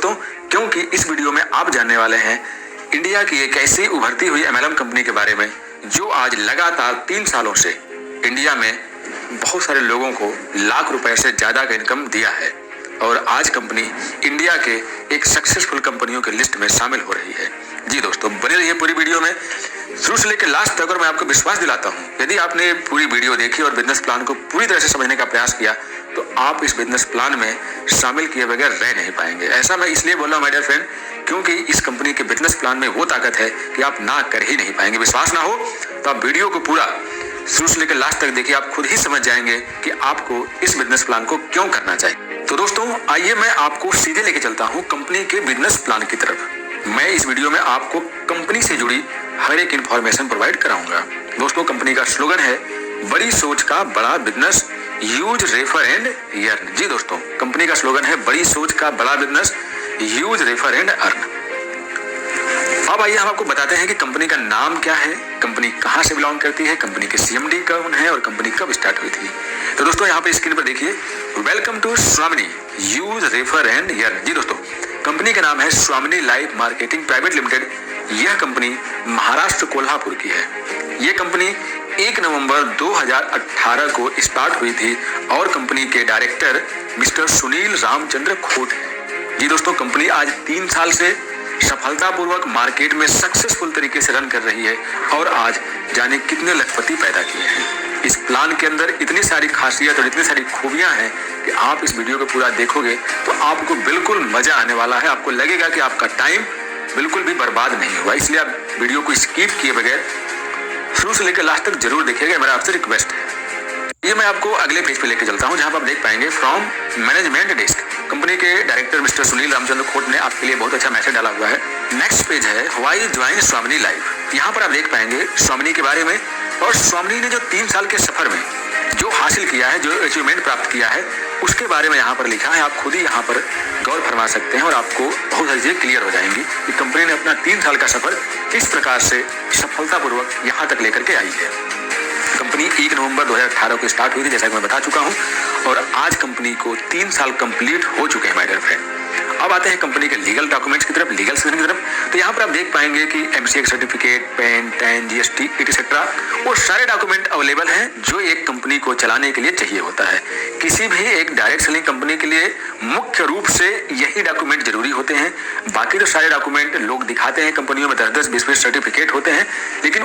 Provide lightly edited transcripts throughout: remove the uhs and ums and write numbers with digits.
दोस्तों, क्योंकि इस वीडियो में आप जानने वाले हैं इंडिया की एक ऐसी उभरती हुई एमएलएम कंपनी के बारे में जो आज लगातार 3 सालों से इंडिया में बहुत सारे लोगों को लाख रुपए से ज्यादा का इनकम दिया है और आज कंपनी इंडिया के एक सक्सेसफुल कंपनियों के लिस्ट में शामिल हो रही है। जी दोस्तों, बने रहिए पूरी वीडियो में शुरू से लेकर लास्ट तक। और मैं आपको विश्वास दिलाता हूँ, यदि आपने पूरी वीडियो देखी और बिजनेस प्लान को पूरी तरह से समझने का प्रयास किया तो आप इस बिजनेस प्लान में शामिल किए बगैर रह नहीं पाएंगे। ऐसा मैं इसलिए बोल रहा हूँ माय डियर फ्रेंड, क्योंकि इस कंपनी के बिजनेस प्लान में वो ताकत है कि आप ना कर ही नहीं पाएंगे। विश्वास ना हो तो आप वीडियो को पूरा शुरू से लेकर लास्ट तक देखिए, आप खुद ही समझ जाएंगे कि आपको इस बिजनेस प्लान को क्यों करना चाहिए। तो दोस्तों, आइए मैं आपको सीधे लेके चलता हूँ कंपनी के बिजनेस प्लान की तरफ। मैं इस वीडियो में आपको कंपनी से जुड़ी हर एक इंफॉर्मेशन प्रोवाइड कराऊंगा। दोस्तों, कंपनी का स्लोगन है बड़ी सोच का बड़ा business, use refer and earn. जी दोस्तों, कंपनी का स्लोगन है बड़ी सोच का बड़ा business, use refer and earn. अब आइए हम आपको बताते हैं कि कंपनी का नाम क्या है, कंपनी कहां से बिलोंग करती है, कंपनी के सीएमडी कौन है और कंपनी कब स्टार्ट हुई थी। तो दोस्तों, यहाँ पे स्क्रीन पर देखिए, वेलकम टू स्वामिनी यूज रेफर एंड अर्न। जी दोस्तों, कंपनी का नाम है स्वामिनी लाइफ मार्केटिंग प्राइवेट लिमिटेड। यह कंपनी महाराष्ट्र कोल्हापुर की है। यह कंपनी 1 नवंबर 2018 को स्टार्ट हुई थी और कंपनी के डायरेक्टर मिस्टर सुनील रामचंद्र खोट हैं। जी दोस्तों, कंपनी आज 3 साल से सफलतापूर्वक मार्केट में सक्सेसफुल तरीके से रन कर रही है और आज जाने कितने लखपति पैदा किए हैं। इस प्लान के अंदर इतनी सारी खासियत और इतनी सारी खूबियां हैं कि आप इस वीडियो को पूरा देखोगे तो आपको बिल्कुल मजा आने वाला है। आपको लगेगा कि आपका टाइम बिल्कुल भी बर्बाद नहीं हुआ, इसलिए आप वीडियो को स्किप किए बगैर शुरू से लेकर लास्ट तक जरूर देखिएगा, मेरा आपसे रिक्वेस्ट है। ये मैं आपको अगले पेज पे लेके चलता हूँ जहाँ पर आप देख पाएंगे फ्रॉम मैनेजमेंट डेस्क। कंपनी के डायरेक्टर मिस्टर सुनील रामचंद्र खोट ने आपके लिए बहुत अच्छा मैसेज डाला हुआ है। नेक्स्ट पेज है व्हाई ज्वाइन स्वामिनी लाइफ। यहाँ पर आप देख पाएंगे स्वामिनी के बारे में और स्वामिनी ने जो 3 साल के सफर में जो हासिल किया है, जो अचीवमेंट प्राप्त किया है, उसके बारे में यहाँ पर लिखा है। आप खुद ही यहाँ पर गौर फरमा सकते हैं और आपको बहुत सारी चीजें क्लियर हो जाएंगी कि कंपनी ने अपना 3 साल का सफर किस प्रकार से सफलतापूर्वक यहाँ तक लेकर के आई है। कंपनी 1 नवंबर 2018 को स्टार्ट हुई थी, जैसा कि मैं बता चुका हूं, और आज कंपनी को 3 साल कंप्लीट हो चुके हैं माय डियर फ्रेंड। अब आते हैं कंपनी के लीगल डॉक्यूमेंट्स की तरफ, लीगल सेक्शन की तरफ। तो यहाँ पर आप देख पाएंगे कि MCA certificate, pan, tan, GST etcetera वो सारे डॉक्यूमेंट अवेलेबल हैं जो एक कंपनी को चलाने के लिए चाहिए होता है। किसी भी एक डायरेक्ट सेलिंग कंपनी के लिए मुख्य रूप से यही डॉक्यूमेंट जरूरी होते हैं। बाकी तो सारे डॉक्यूमेंट लोग दिखाते हैं, कंपनियों में 10-10, 20-20 सर्टिफिकेट होते हैं, लेकिन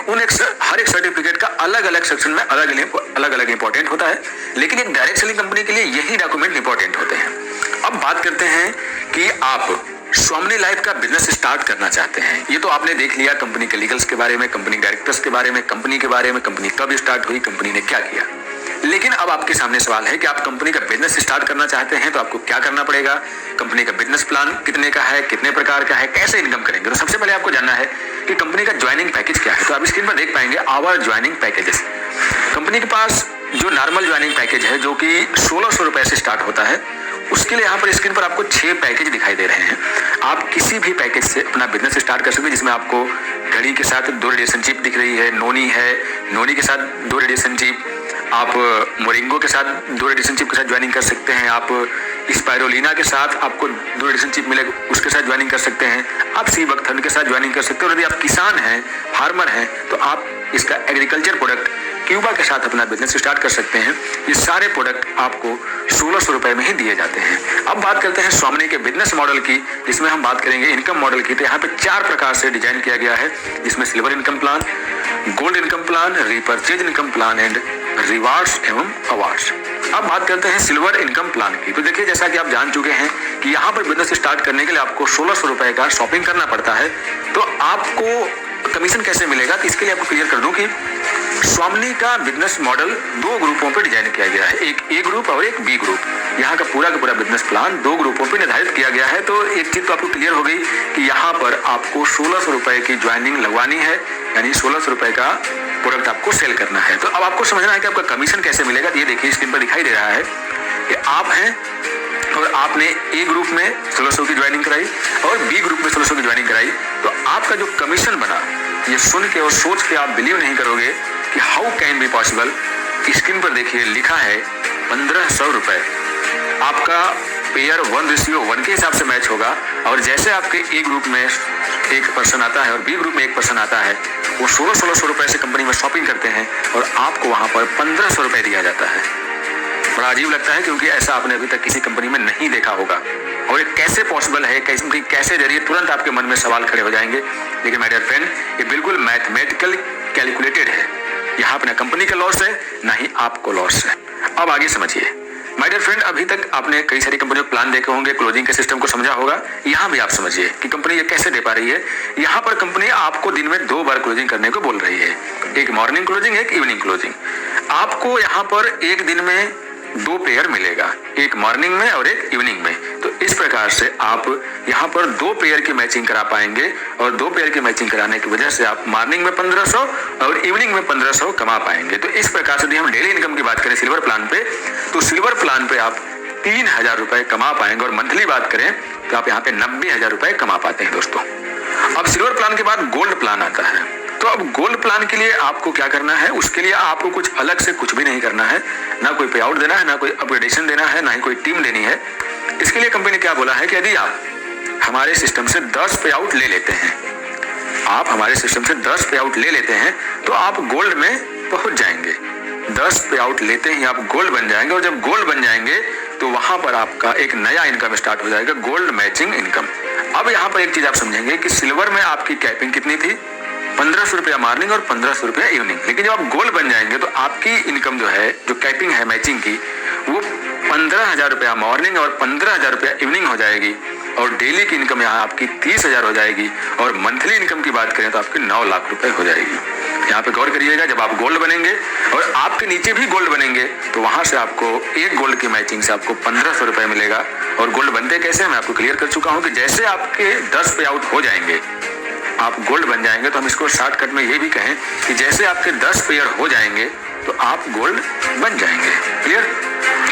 हर एक सर्टिफिकेट का अलग अलग सेक्शन में अलग अलग इंपॉर्टेंट होता है, लेकिन एक डायरेक्ट सेलिंग कंपनी के लिए यही डॉक्यूमेंट इंपॉर्टेंट होते हैं। अब बात करते हैं कि आप स्वामिनी लाइफ का बिजनेस स्टार्ट करना चाहते हैं। ये तो आपने देख लिया कंपनी के लीगल्स के बारे में, कंपनी डायरेक्टर्स के बारे में, कंपनी के बारे में, कंपनी कब स्टार्ट हुई, कंपनी ने क्या किया। लेकिन अब आपके सामने सवाल है कि आप कंपनी का बिजनेस स्टार्ट करना चाहते हैं तो आपको क्या करना पड़ेगा, कंपनी का बिजनेस प्लान कितने का है, कितने प्रकार का है, कैसे इनकम करेंगे। तो सबसे पहले आपको जानना है कि कंपनी का ज्वाइनिंग पैकेज क्या है। तो आप स्क्रीन पर देख पाएंगे आवर ज्वाइनिंग पैकेजेस। कंपनी के पास जो नॉर्मल ज्वाइनिंग पैकेज है जो कि 1600 रुपए से स्टार्ट होता है, उसके लिए यहाँ पर स्क्रीन पर आपको 6 पैकेज दिखाई दे रहे हैं। आप किसी भी पैकेज से अपना बिजनेस स्टार्ट कर सकते हैं, जिसमें आपको घड़ी के साथ 2 रिलेशनशिप दिख रही है, नोनी है, नोनी के साथ 2 रिलेशनशिप, आप मोरिंगो के साथ 2 रिलेशनशिप के साथ ज्वाइनिंग कर सकते हैं, आप स्पायरोलिना के साथ आपको 2 रिलेशनशिप मिलेगा उसके साथ ज्वाइनिंग कर सकते हैं, आप सी बकथन के साथ ज्वाइनिंग कर सकते हैं। और यदि आप किसान हैं, फार्मर हैं, तो आप इसका एग्रीकल्चर प्रोडक्ट क्यूबा के साथ अपना बिजनेस स्टार्ट कर सकते हैं। ये सारे प्रोडक्ट आपको 1600 रुपए में ही दिए जाते हैं। अब बात करते हैं स्वामिनी के बिजनेस मॉडल की, जिसमें हम बात करेंगे इनकम मॉडल की। तो यहाँ पे 4 प्रकार से डिजाइन किया गया है, जिसमें silver income plan, gold income plan, repurchase income plan and rewards एवं अवार्ड्स। अब बात करते हैं सिल्वर इनकम प्लान की। तो देखिए, जैसा कि आप जान चुके हैं कि यहाँ पर बिजनेस स्टार्ट करने के लिए आपको 1600 रुपए का शॉपिंग करना पड़ता है। तो आपको कमीशन कैसे मिलेगा, तो इसके लिए आपको क्लियर कर दूं कि स्वामिनी का बिजनेस मॉडल 2 ग्रुपों पर डिजाइन किया गया है, एक ए ग्रुप और एक बी ग्रुप। यहाँ का पूरा बिजनेस प्लान 2 ग्रुपों पर निर्धारित किया गया है। तो एक चीज तो आपको क्लियर हो गई कि यहाँ पर आपको 1600 रुपए की ज्वाइनिंग लगवानी है, यानी 1600 रुपए का प्रोडक्ट आपको सेल करना है। तो अब आपको समझना है कि आपका कमीशन कैसे मिलेगा। ये देखिए स्क्रीन पर दिखाई दे रहा है कि आप हैं और आपने ए ग्रुप में 1600 की ज्वाइनिंग कराई और बी ग्रुप में 1600 की ज्वाइनिंग कराई, तो आपका जो कमीशन बना, ये सुन के और सोच के आप बिलीव नहीं करोगे कि how can be possible. Screen पर देखिए लिखा है 1500 रुपए आपका पेयर 1:1 के हिसाब से मैच होगा और जैसे आपके ए ग्रुप में एक पर्सन आता है और बी ग्रुप में एक पर्सन आता है, वो 1600 रुपए से कंपनी में शॉपिंग करते हैं और आपको वहां पर 1500 रुपए दिया जाता है। बड़ा अजीब लगता है क्योंकि ऐसा आपने अभी तक किसी कंपनी में नहीं देखा होगा। और ये कैसे पॉसिबल है, कैसे जरिए, तुरंत आपके मन में सवाल खड़े हो जाएंगे। लेकिन माय डियर फ्रेंड, ये बिल्कुल मैथमेटिकल कैलकुलेटेड है। यहाँ पे ना कंपनी का लॉस है ना ही आपको लॉस है। अब आगे समझिए माय डियर फ्रेंड, अभी तक आपने कई सारी कंपनियों के प्लान देखे होंगे, क्लोजिंग के सिस्टम को समझा होगा। यहाँ भी आप समझिए कि कंपनी ये कैसे दे पा रही है। यहाँ पर कंपनी आपको दिन में 2 बार क्लोजिंग करने को बोल रही है, एक मॉर्निंग क्लोजिंग, एक इवनिंग क्लोजिंग। आपको यहाँ पर एक दिन में 2 पेयर मिलेगा, एक मॉर्निंग में और एक इवनिंग में। तो इस प्रकार से आप यहाँ पर 2 पेयर की मैचिंग करा पाएंगे और 2 पेयर की मैचिंग कराने की वजह से आप मॉर्निंग में 1500 और इवनिंग में 1500 कमा पाएंगे। तो इस प्रकार से यदि हम डेली इनकम की बात करें सिल्वर प्लान पे, तो सिल्वर प्लान पे आप 3000 रुपए कमा पाएंगे और मंथली बात करें तो आप यहाँ पे 90,000 रुपए कमा पाते हैं दोस्तों। अब सिल्वर प्लान के बाद गोल्ड प्लान आता है। तो अब गोल्ड प्लान के लिए आपको क्या करना है, उसके लिए आपको कुछ अलग से कुछ भी नहीं करना है, ना कोई पे आउट देना है, ना कोई अपग्रेडेशन देना है, ना ही कोई टीम देनी है। इसके लिए कंपनी ने क्या बोला है कि यदि आप हमारे सिस्टम से 10 पे आउट ले लेते हैं, आप हमारे सिस्टम से 10 पे आउट ले लेते हैं तो आप गोल्ड में पहुंच जाएंगे। 10 पे आउट लेते ही आप गोल्ड बन जाएंगे और जब गोल्ड बन जाएंगे तो वहां पर आपका एक नया इनकम स्टार्ट हो जाएगा, गोल्ड मैचिंग इनकम। अब यहाँ पर एक चीज आप समझेंगे कि सिल्वर में आपकी कैपिंग कितनी थी, 1500 रुपया मॉर्निंग और 1500 रुपया इवनिंग। लेकिन जब आप गोल्ड बन जाएंगे तो आपकी इनकम जो है, जो कैपिंग है मैचिंग की, वो 15,000 रुपया मॉर्निंग और 15,000 रुपया इवनिंग हो जाएगी और डेली की इनकम यहाँ आपकी 30,000 हो जाएगी और मंथली इनकम की बात करें तो आपकी 9 लाख रुपए हो जाएगी। यहाँ पे गौर करिएगा, जब आप गोल्ड बनेंगे और आपके नीचे भी गोल्ड बनेंगे तो वहां से आपको एक गोल्ड की मैचिंग से आपको 1500 रुपए मिलेगा। और गोल्ड बनते कैसे, मैं आपको क्लियर कर चुका हूँ कि जैसे आपके 10 पे आउट हो जाएंगे आप गोल्ड बन जाएंगे। तो हम इसको शॉर्टकट में ये भी कहें कि जैसे आपके 10 पेयर हो जाएंगे तो आप गोल्ड बन जाएंगे। क्लियर?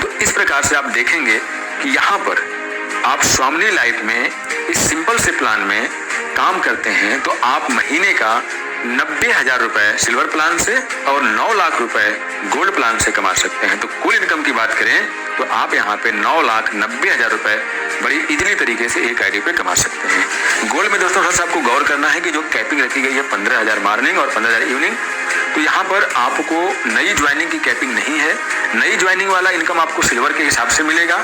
तो इस प्रकार से आप देखेंगे कि यहाँ पर आप स्वामिनी लाइफ में इस सिंपल से प्लान में काम करते हैं तो आप महीने का 90,000 रुपए सिल्वर प्लान से और 9 लाख रुपए गोल्ड प्लान से कमा सकते हैं। तो कुल इनकम की बात करें तो आप यहाँ पे 9,90,000 रुपए बड़ी इजीली तरीके से एक आईडी पे कमा सकते हैं। गोल्ड में दोस्तों थोड़ा सा आपको गौर करना है कि जो कैपिंग रखी गई है 15,000 मॉर्निंग और 15,000 इवनिंग, तो यहाँ पर आपको नई ज्वाइनिंग की कैपिंग नहीं है। नई ज्वाइनिंग वाला इनकम आपको सिल्वर के हिसाब से मिलेगा,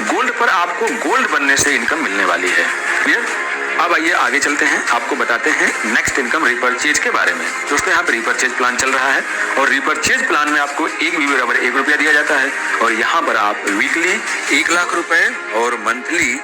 गोल्ड पर आपको गोल्ड बनने से इनकम मिलने वाली है। क्लियर? अब आइए आगे चलते हैं, आपको बताते हैं नेक्स्ट इनकम रिपर्चेज के बारे में। दोस्तों यहाँ पे रिपर्चेज प्लान चल रहा है और रिपर्चेज प्लान में आपको 1 BB बराबर 1 रुपया दिया जाता है और यहाँ पर आप वीकली 1 लाख रुपए और मंथली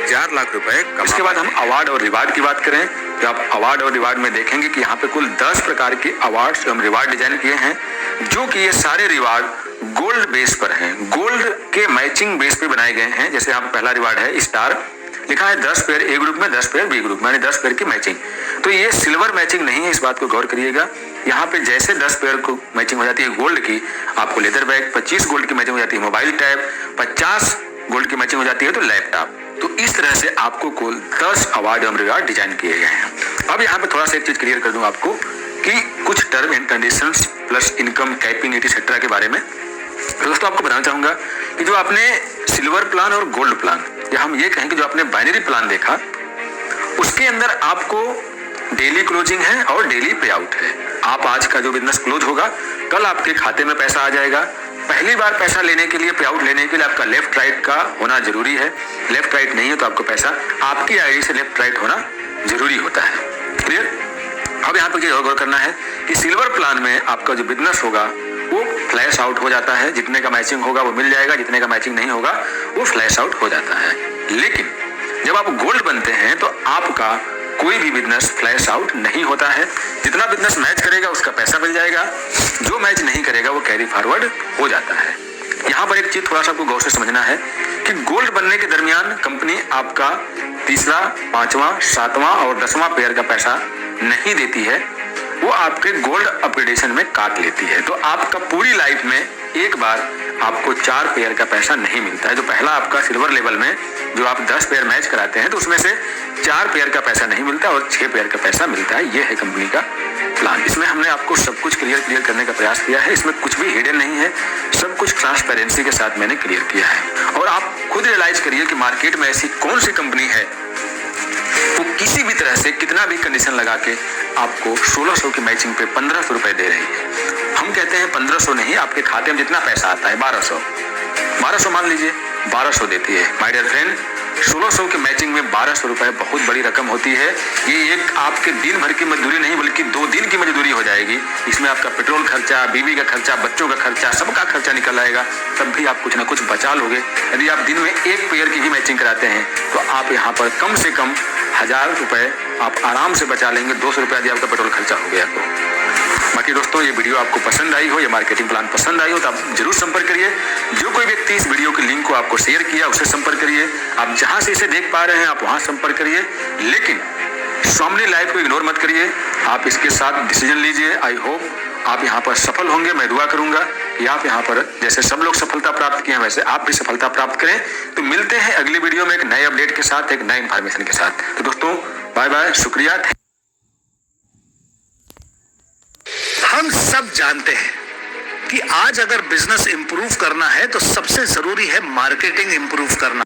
4 लाख रुपए। इसके बाद हम अवार्ड और रिवार्ड की बात करें तो आप अवार्ड और रिवार्ड में देखेंगे कि यहाँ पे कुल 10 प्रकार के अवार्ड्स हम रिवार्ड डिजाइन किए हैं, जो कि ये सारे रिवार्ड गोल्ड बेस पर हैं, गोल्ड के मैचिंग बेस पे बनाए गए हैं। जैसे यहाँ पे पहला रिवार्ड है स्टार, लिखा है 10 पेयर ए ग्रुप में, 10 पेयर बी ग्रुप में, यानी 10 पेयर की मैचिंग। तो ये सिल्वर मैचिंग नहीं है, इस बात को गौर करिएगा। यहाँ पे जैसे 10 पेयर को मैचिंग हो जाती है गोल्ड की, आपको लेदर बैग, 25 गोल्ड की मैचिंग हो जाती है मोबाइल टैब, 50 गोल्ड की मैचिंग हो जाती है तो लैपटॉप। तो इस तरह से आपको कुल 10 अवार्ड एवं रिवार्ड डिजाइन किए गए हैं। अब यहाँ पे थोड़ा सा एक चीज क्लियर कर दूं आपको कि कुछ term and conditions plus income capping etcetera के बारे में। तो दोस्तों आपको बताना चाहूंगा कि जो आपने सिल्वर प्लान और गोल्ड प्लान, या हम ये कहें कि जो आपने बाइनरी प्लान देखा, उसके अंदर आपको डेली क्लोजिंग है और डेली पे आउट है। आप आज का जो बिजनेस क्लोज होगा कल आपके खाते में पैसा आ जाएगा। पहली बार पैसा लेने के लिए, पे आउट लेने के लिए आपका लेफ्ट राइट का होना जरूरी है। लेफ्ट राइट नहीं है तो आपको पैसा आपकी आईडी से लेफ्ट राइट होना जरूरी होता है। क्लियर? अब यहाँ पर गौर करना है कि सिल्वर प्लान में आपका जो बिजनेस होगा वो फ्लैश आउट हो जाता है, जितने का मैचिंग होगा वो मिल जाएगा, जितने का मैचिंग नहीं होगा वो फ्लैश आउट हो जाता है। लेकिन जब आप गोल्ड बनते हैं तो आपका कोई भी बिजनेस फ्लैश आउट नहीं होता है। जितना बिजनेस मैच करेगा उसका पैसा मिल जाएगा, जो मैच नहीं करेगा वो कैरी फॉरवर्ड हो जाता है। यहाँ पर एक चीज थोड़ा सा आपको गौर से समझना है कि गोल्ड बनने के दरमियान कंपनी आपका तीसरा, 5वां, 7वां और 10वां पेयर का पैसा नहीं देती है, वो आपके गोल्ड अपग्रेडेशन में काट लेती है। तो आपका पूरी लाइफ में एक बार आपको 4 पेयर का पैसा नहीं मिलता है। जो पहला आपका सिल्वर लेवल में जो आप 10 पेयर मैच कराते हैं तो उसमें से 4 पेयर का पैसा नहीं मिलता और 6 पेयर का पैसा मिलता है। ये है कंपनी का प्लान। इसमें हमने आपको सब कुछ क्लियर करने का प्रयास किया है, इसमें कुछ भी हिडन नहीं है, सब कुछ ट्रांसपेरेंसी के साथ मैंने क्लियर किया है। और आप खुद रियलाइज करिए कि मार्केट में ऐसी कौन सी कंपनी है से कितना भी कंडीशन लगा के आपको 1600 की मैचिंग पे 1500 रुपए दे रही है। हम कहते हैं 1500 नहीं, आपके खाते में जितना पैसा आता है 1200 मान लीजिए, 1200 देती है। माय डियर फ्रेंड, 1600 के मैचिंग में 1200 रुपए बहुत बड़ी रकम होती है। ये एक आपके दिन भर की मजदूरी नहीं बल्कि 2 दिन की मजदूरी हो जाएगी। इसमें आपका पेट्रोल खर्चा, बीवी का खर्चा, बच्चों का खर्चा, सबका खर्चा निकल आएगा, तब भी आप कुछ ना कुछ बचा लोगे। यदि आप दिन में एक पेयर की भी मैचिंग कराते हैं तो आप यहाँ पर कम से कम 1000 रुपए आप आराम से बचा लेंगे। 200 रुपये यदि आपका पेट्रोल खर्चा हो गया तो। बाकी दोस्तों, ये वीडियो आपको पसंद आई हो, ये मार्केटिंग प्लान पसंद आई हो तो आप जरूर संपर्क करिए। जो कोई व्यक्ति इस वीडियो के लिंक को आपको शेयर किया उससे संपर्क करिए। आप जहां से इसे देख पा रहे हैं आप वहां संपर्क करिए, लेकिन स्वामी लाइफ को इग्नोर मत करिए। आप इसके साथ डिसीजन लीजिए। आई होप आप यहाँ पर सफल होंगे। मैं दुआ करूंगा कि आप यहाँ पर जैसे सब लोग सफलता प्राप्त किए हैं वैसे आप भी सफलता प्राप्त करें। तो मिलते हैं अगली वीडियो में एक नए अपडेट के साथ, एक नए इंफॉर्मेशन के साथ। तो दोस्तों बाय बाय, शुक्रिया। हम सब जानते हैं कि आज अगर बिजनेस इंप्रूव करना है तो सबसे जरूरी है मार्केटिंग इंप्रूव करना।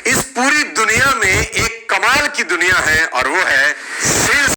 इस पूरी दुनिया में एक कमाल की दुनिया है और वो है सेल्स।